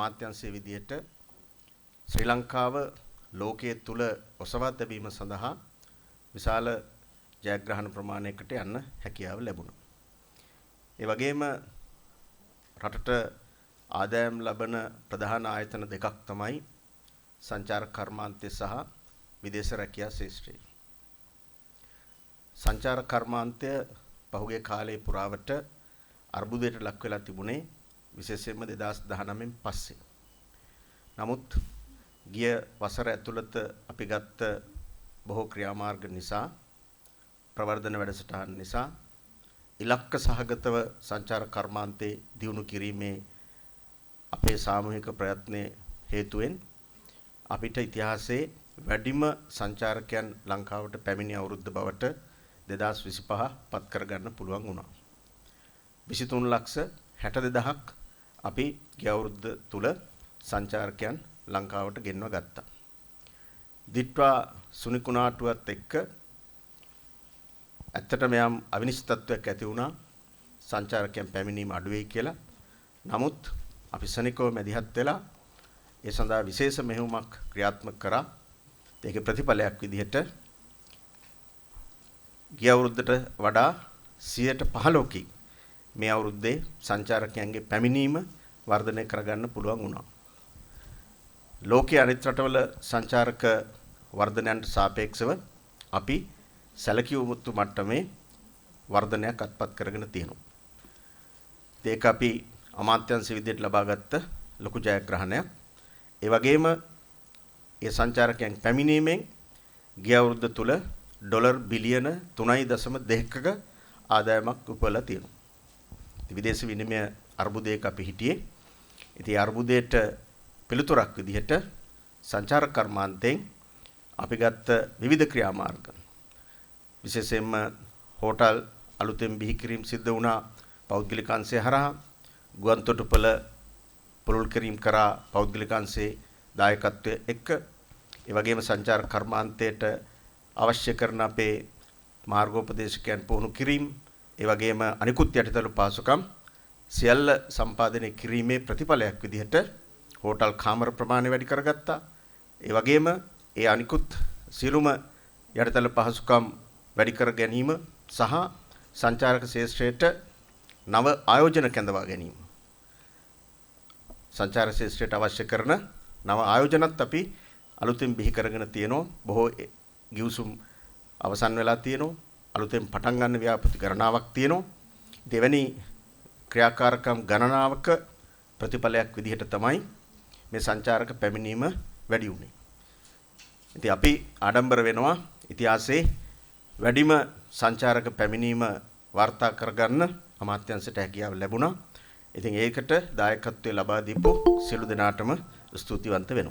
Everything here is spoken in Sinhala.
අමාත්‍යාංශයේ විදියට ශ්‍රී ලංකාව ලෝකයේ තුල ඔසවා තැබීම සඳහා විශාල ජයග්‍රහණ ප්‍රමාණයකට යන්න හැකියාව ලැබුණා. ඒ වගේම රටට ආදායම් ලබන ප්‍රධාන ආයතන දෙකක් තමයි සංචාරක කර්මාන්තය සහ විදේශ රැකියා ශාස්ත්‍රය. සංචාරක කර්මාන්තය පහුගිය කාලයේ පුරාවට අර්බුදයට ලක් වෙලා තිබුණේ විශේෂයෙන්ම 2019න් පස්සේ. නමුත් ගිය වසර ඇතුළත අපි ගත්ත බොහෝ ක්‍රියාමාර්ග නිසා ප්‍රවර්ධන වැඩසටහන් නිසා ඉලක්ක සහගතව සංචාරක කර්මාන්තේ දියුණු කිරීමේ අපේ සාමූහික ප්‍රයත්නයේ හේතුවෙන් අපිට ඉතිහාසයේ වැඩිම සංචාරකයන් ලංකාවට පැමිණි අවුරුද්ද බවට 2025 පත් කරගන්න පුළුවන් වුණා. 23,62,000ක් අපි ගිය අවුරුද්ද තුල සංචාරකයන් ලංකාවට ගෙන්ව ගත්තා. දිට්වා සුනිකුණාටුවත් එක්ක ඇත්තටම යම් අවිනිශ්චිතත්වයක් ඇති වුණා සංචාරකයන් පැමිණීම අඩු වෙයි කියලා. නමුත් අපි සනිකව මැදිහත් වෙලා ඒ සඳහා විශේෂ මෙහෙයුමක් ක්‍රියාත්මක කරා. ඒකේ ප්‍රතිඵලයක් විදිහට ගිය අවුරුද්දට වඩා 15%කින් මේ අවුරුද්දේ සංචාරකයන්ගේ පැමිණීම වර්ධනය කරගන්න පුළුවන් වුණා. ලෝකයේ අනිත් රටවල සංචාරක වර්ධනයන්ට සාපේක්ෂව අපි සැලකිය යුතු මට්ටමේ වර්ධනයක් අත්පත් කරගෙන තියෙනවා. ඒක අපි අමාත්‍යාංශ විදියට ලබාගත්ත ලොකු ජයග්‍රහණයක්. ඒ වගේම ඒ සංචාරකයන් පැමිණීමෙන් ගිය අවුරුද්ද තුල ඩොලර් බිලියන 3.2ක ආදායමක් උපයලා තියෙනවා. විදේශ විනිමය අර්බුදයක අපි හිටියේ. ඉතින් අර්බුදයට පිළිතුරක් විදිහට සංචාරක කර්මාන්තයෙන් අපි ගත්ත විවිධ ක්‍රියාමාර්ග විශේෂයෙන්ම හෝටල් අලුතෙන් බිහි කිරීම සිද්ධ වුණා පෞද්ගලික අංශය හරහා ගුවන්තොටුපළ පුළුල් කිරීම කරා පෞද්ගලික අංශයේ දායකත්වය එක්ක ඒ වගේම සංචාරක කර්මාන්තයට අවශ්‍ය කරන අපේ මාර්ගෝපදේශකයන් පුහුණු කිරීම ඒ වගේම අනිකුත් යටිතල පාසුකම් සියල්ල සම්පාදනය කිරීමේ ප්‍රතිඵලයක් විදිහට හෝටල් කාමර ප්‍රමාණය වැඩි කරගත්තා. ඒ වගේම ඒ අනිකුත් සියලුම යටිතල පහසුකම් වැඩි කර ගැනීම සහ සංචාරක ශාස්ත්‍රයට නව ආයෝජන කැඳවා ගැනීම. සංචාරක ශාස්ත්‍රයට අවශ්‍ය කරන නව ආයෝජනත් අපි අලුතෙන් බිහි කරගෙන තියෙනවා. බොහෝ ගිවිසුම් අවසන් වෙලා තියෙනවා. අලුතෙන් පටන් ගන්න ව්‍යාපෘති ගණනාවක් තියෙනවා. දෙවැනි ක්‍රියාකාරකම් ගණනාවක ප්‍රතිඵලයක් විදිහට තමයි මේ සංචාරක පැමිණීම වැඩි වුණේ. ඉතින් අපි ආඩම්බර වෙනවා ඉතිහාසයේ වැඩිම සංචාරක පැමිණීම වාර්තා කරගන්න අමාත්‍යාංශයට හැකියාව ලැබුණා. ඉතින් ඒකට දායකත්වයේ ලබා දීපු සියලු දෙනාටම ස්තුතිවන්ත වෙනවා.